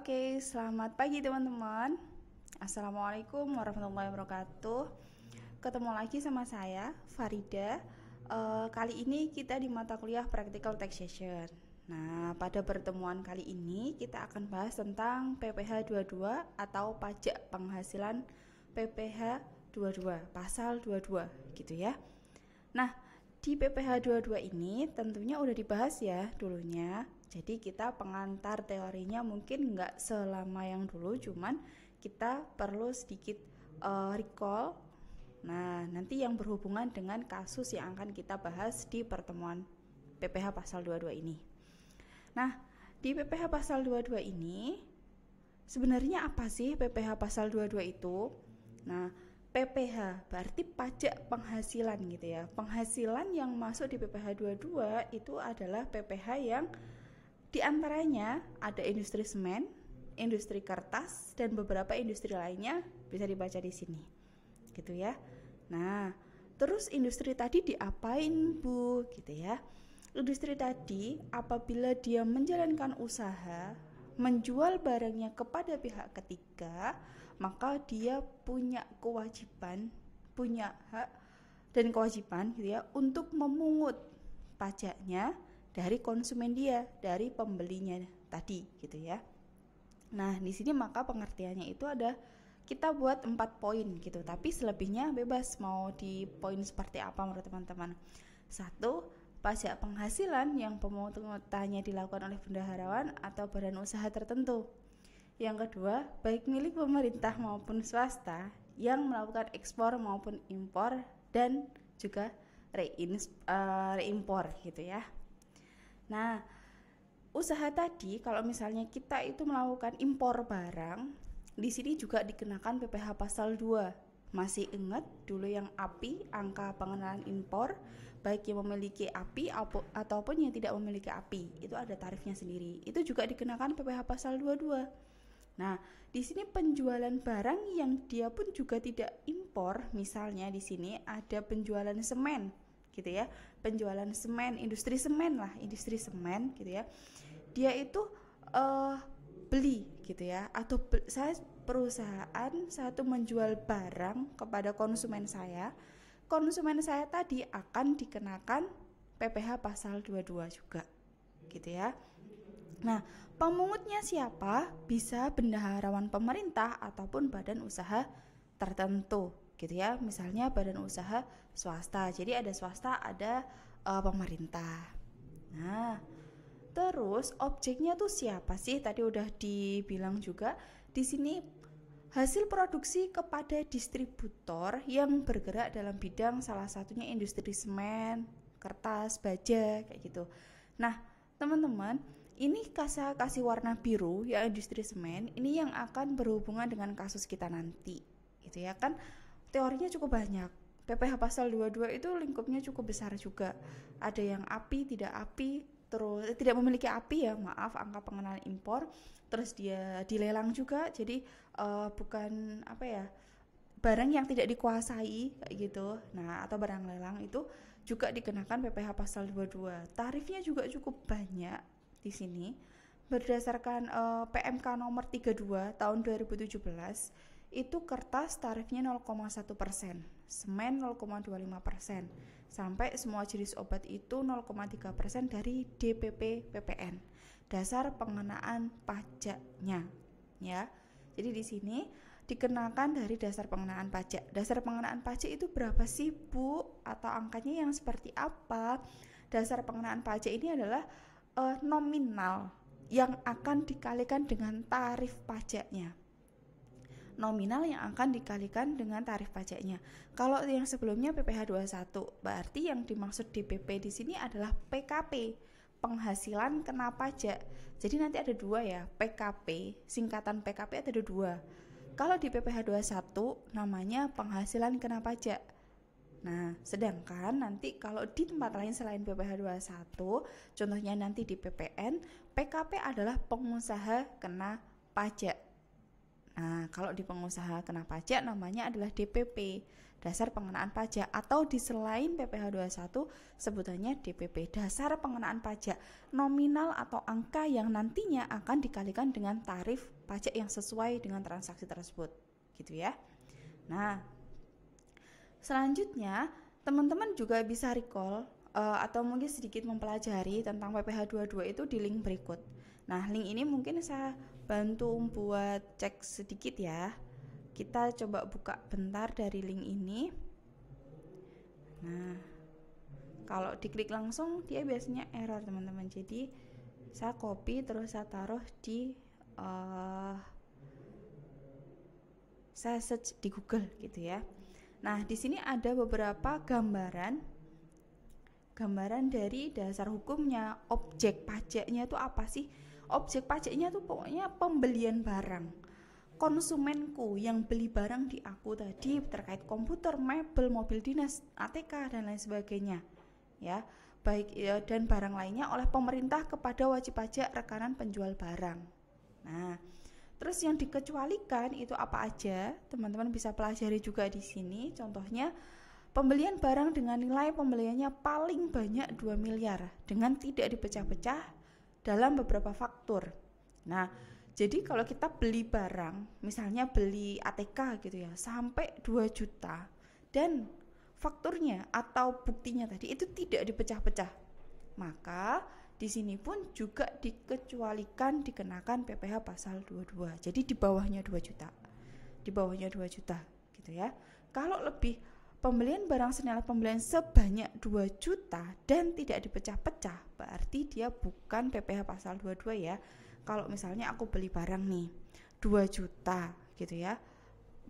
Oke, selamat pagi teman-teman. Assalamualaikum warahmatullahi wabarakatuh. Ketemu lagi sama saya, Farida. Kali ini kita di mata kuliah Practical Taxation. Nah, pada pertemuan kali ini kita akan bahas tentang PPh 22 atau pajak penghasilan PPh 22, pasal 22 gitu ya. Nah, di PPh 22 ini tentunya udah dibahas ya dulunya. Jadi kita pengantar teorinya mungkin nggak selama yang dulu, cuman kita perlu sedikit recall. Nah, nanti yang berhubungan dengan kasus yang akan kita bahas di pertemuan PPh pasal 22 ini. Nah, di PPh pasal 22 ini sebenarnya apa sih PPh pasal 22 itu? Nah, PPh berarti pajak penghasilan gitu ya. Penghasilan yang masuk di PPh 22 itu adalah PPh yang diantaranya ada industri semen, industri kertas, dan beberapa industri lainnya bisa dibaca di sini gitu ya. Nah, terus industri tadi diapain Bu gitu ya. Industri tadi apabila dia menjalankan usaha menjual barangnya kepada pihak ketiga, maka dia punya kewajiban, punya hak dan kewajiban gitu ya untuk memungut pajaknya dari konsumen dia, dari pembelinya tadi gitu ya. Nah, di sini maka pengertiannya itu ada kita buat 4 poin gitu, tapi selebihnya bebas mau di poin seperti apa menurut teman-teman. 1. Pajak penghasilan yang pemungutannya dilakukan oleh bendaharawan atau badan usaha tertentu. Yang kedua, baik milik pemerintah maupun swasta yang melakukan ekspor maupun impor dan juga reimpor gitu ya. Nah, usaha tadi kalau misalnya kita itu melakukan impor barang, di sini juga dikenakan PPh pasal 2. Masih ingat dulu yang API, angka pengenalan impor, baik yang memiliki API ataupun yang tidak memiliki API, itu ada tarifnya sendiri. Itu juga dikenakan PPh pasal 22. Nah, di sini penjualan barang yang dia pun juga tidak impor, misalnya di sini ada penjualan semen gitu ya. Penjualan semen, industri semen gitu ya. Dia itu beli gitu ya, atau saya perusahaan satu menjual barang kepada konsumen saya tadi akan dikenakan PPh pasal 22 juga gitu ya. Nah, pemungutnya siapa? Bisa bendaharawan pemerintah ataupun badan usaha tertentu gitu ya. Misalnya badan usaha swasta. Jadi ada swasta, ada pemerintah. Nah, terus objeknya tuh siapa sih? Tadi udah dibilang juga di sini hasil produksi kepada distributor yang bergerak dalam bidang salah satunya industri semen, kertas, baja kayak gitu. Nah, teman-teman, ini kasih warna biru ya industri semen, ini yang akan berhubungan dengan kasus kita nanti. Gitu ya kan. Teorinya cukup banyak. PPh pasal 22 itu lingkupnya cukup besar juga. Ada yang API, tidak API, terus tidak memiliki API ya, maaf, angka pengenalan impor, terus dia dilelang juga, jadi bukan apa ya, barang yang tidak dikuasai kayak gitu. Nah, atau barang lelang itu juga dikenakan PPh pasal 22. Tarifnya juga cukup banyak di sini. Berdasarkan PMK nomor 32 tahun 2017, itu kertas tarifnya 0,1%, semen 0,25%, sampai semua jenis obat itu 0,3% dari DPP PPN, dasar pengenaan pajaknya ya. Jadi di sini dikenakan dari dasar pengenaan pajak. Dasar pengenaan pajak itu berapa sih Bu? Atau angkanya yang seperti apa? Dasar pengenaan pajak ini adalah nominal yang akan dikalikan dengan tarif pajaknya. Nominal yang akan dikalikan dengan tarif pajaknya. Kalau yang sebelumnya PPh 21, berarti yang dimaksud DPP di sini adalah PKP, penghasilan kena pajak. Jadi nanti ada dua ya, PKP, singkatan PKP ada dua. Kalau di PPh 21 namanya penghasilan kena pajak. Nah, sedangkan nanti kalau di tempat lain selain PPh 21, contohnya nanti di PPN, PKP adalah pengusaha kena pajak. Nah, kalau di pengusaha kena pajak namanya adalah DPP, dasar pengenaan pajak, atau di selain PPh 21 sebutannya DPP, dasar pengenaan pajak, nominal atau angka yang nantinya akan dikalikan dengan tarif pajak yang sesuai dengan transaksi tersebut, gitu ya. Nah, selanjutnya teman-teman juga bisa recall atau mungkin sedikit mempelajari tentang PPh 22 itu di link berikut. Nah, link ini mungkin saya bantu buat cek sedikit ya. Kita coba buka bentar dari link ini. Nah, kalau diklik langsung dia biasanya error teman-teman. Jadi saya copy terus saya taruh di saya search di Google gitu ya. Nah, di sini ada beberapa gambaran dari dasar hukumnya. Objek pajaknya itu apa sih? Objek pajaknya itu pokoknya pembelian barang. Konsumenku yang beli barang di aku tadi terkait komputer, mebel, mobil dinas, ATK dan lain sebagainya. Ya, baik ya, dan barang lainnya oleh pemerintah kepada wajib pajak rekanan penjual barang. Nah, terus yang dikecualikan itu apa aja? Teman-teman bisa pelajari juga di sini. Contohnya, pembelian barang dengan nilai pembeliannya paling banyak 2 miliar dengan tidak dipecah-pecah dalam beberapa faktur. Nah, jadi kalau kita beli barang, misalnya beli ATK gitu ya, sampai 2 juta dan fakturnya atau buktinya tadi itu tidak dipecah-pecah, maka di sini pun juga dikecualikan dikenakan PPh pasal 22. Jadi di bawahnya 2 juta. Di bawahnya 2 juta gitu ya. Kalau lebih pembelian barang senilai pembelian sebanyak 2 juta dan tidak dipecah-pecah, berarti dia bukan PPh pasal 22 ya. Kalau misalnya aku beli barang nih 2 juta gitu ya.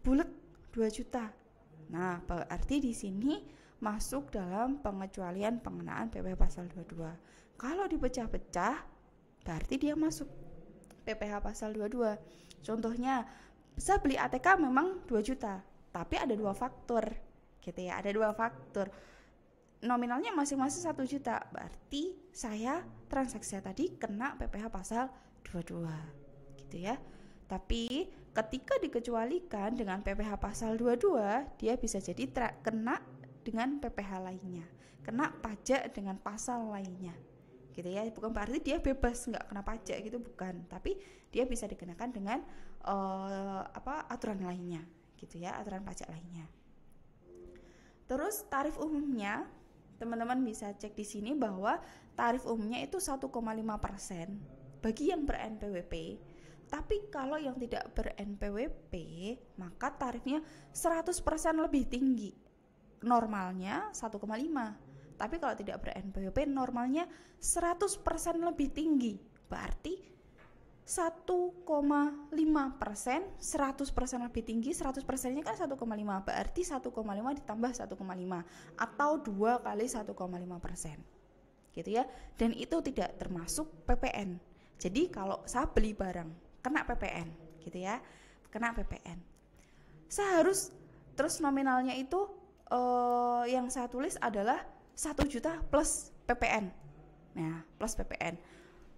Bulet 2 juta. Nah, berarti di sini masuk dalam pengecualian pengenaan PPh pasal 22. Kalau dipecah-pecah, berarti dia masuk PPh pasal 22. Contohnya, saya beli ATK memang 2 juta, tapi ada 2 faktur, gitu ya. Ada 2 faktur. Nominalnya masing-masing 1 juta, berarti saya transaksi tadi kena PPh pasal 22, gitu ya. Tapi ketika dikecualikan dengan PPh pasal 22, dia bisa jadi kena dengan PPh lainnya, kena pajak dengan pasal lainnya, gitu ya. Bukan berarti dia bebas nggak kena pajak gitu, bukan, tapi dia bisa dikenakan dengan aturan lainnya, gitu ya, aturan pajak lainnya. Terus tarif umumnya, teman-teman bisa cek di sini bahwa tarif umumnya itu 1,5% bagi yang ber-NPWP. Tapi kalau yang tidak ber-NPWP, maka tarifnya 100% lebih tinggi. Normalnya 1,5. Tapi kalau tidak ber-NPWP normalnya 100% lebih tinggi. Berarti 1,5%, 100% lebih tinggi, 100%-nya kan 1,5. Berarti 1,5 ditambah 1,5 atau 2 kali 1,5%. Gitu ya. Dan itu tidak termasuk PPN. Jadi kalau saya beli barang kena PPN, gitu ya. Kena PPN. Saya harus terus nominalnya itu yang saya tulis adalah 1 juta plus PPN. Nah, plus PPN.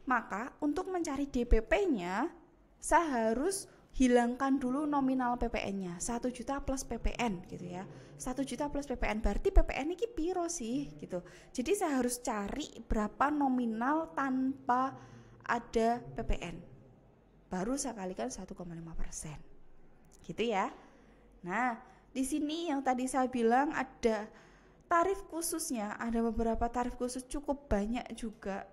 Maka untuk mencari DPP-nya, saya harus hilangkan dulu nominal PPN-nya, 1 juta plus PPN gitu ya. 1 juta plus PPN, berarti PPN ini piro sih gitu. Jadi saya harus cari berapa nominal tanpa ada PPN. Baru saya kalikan 1,5%. Gitu ya. Nah, di sini yang tadi saya bilang ada tarif khususnya, ada beberapa tarif khusus cukup banyak juga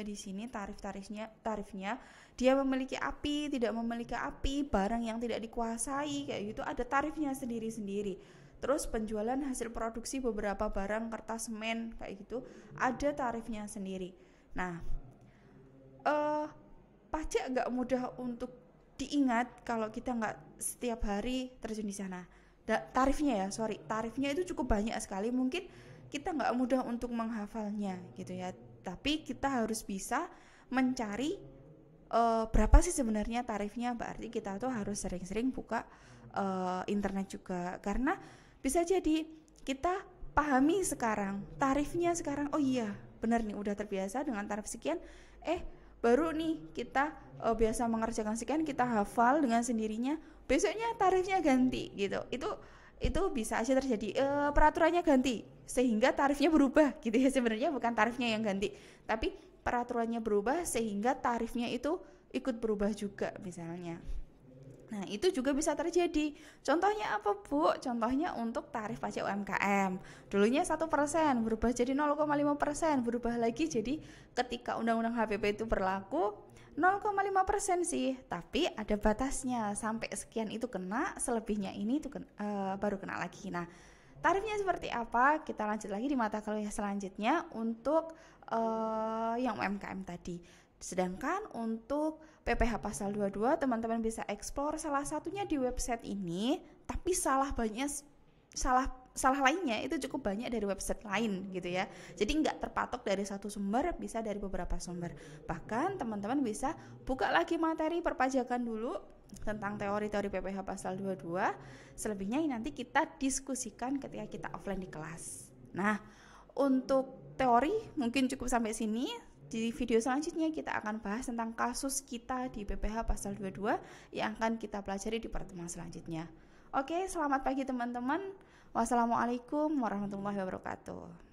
di sini tarifnya. Dia memiliki API, tidak memiliki API, barang yang tidak dikuasai kayak gitu, ada tarifnya sendiri-sendiri. Terus penjualan hasil produksi beberapa barang kertas semen kayak gitu, ada tarifnya sendiri. Nah, pajak nggak mudah untuk diingat kalau kita nggak setiap hari terjun di sana. Tarifnya itu cukup banyak sekali, mungkin kita nggak mudah untuk menghafalnya gitu ya, tapi kita harus bisa mencari berapa sih sebenarnya tarifnya. Berarti kita tuh harus sering-sering buka internet juga, karena bisa jadi kita pahami sekarang tarifnya sekarang, oh iya benar nih udah terbiasa dengan tarif sekian, baru nih kita biasa mengerjakan sekian, kita hafal dengan sendirinya, besoknya tarifnya ganti gitu. Itu bisa aja terjadi, peraturannya ganti sehingga tarifnya berubah gitu ya. Sebenarnya bukan tarifnya yang ganti, tapi peraturannya berubah sehingga tarifnya itu ikut berubah juga misalnya. Nah, itu juga bisa terjadi. Contohnya apa, Bu? Contohnya untuk tarif pajak UMKM. Dulunya 1%, berubah jadi 0,5%, berubah lagi jadi ketika Undang-Undang HPP itu berlaku 0,5% sih, tapi ada batasnya. Sampai sekian itu kena, selebihnya ini itu baru kena lagi. Nah, tarifnya seperti apa? Kita lanjut lagi di mata kuliah selanjutnya untuk yang UMKM tadi. Sedangkan untuk PPh pasal 22 teman-teman bisa eksplor salah satunya di website ini, tapi salah lainnya itu cukup banyak dari website lain gitu ya. Jadi nggak terpatok dari satu sumber, bisa dari beberapa sumber. Bahkan teman-teman bisa buka lagi materi perpajakan dulu tentang teori-teori PPh pasal 22. Selebihnya nanti kita diskusikan ketika kita offline di kelas. Nah, untuk teori mungkin cukup sampai sini. Di video selanjutnya kita akan bahas tentang kasus kita di PPh pasal 22 yang akan kita pelajari di pertemuan selanjutnya. Oke, selamat pagi teman-teman. Wassalamualaikum warahmatullahi wabarakatuh.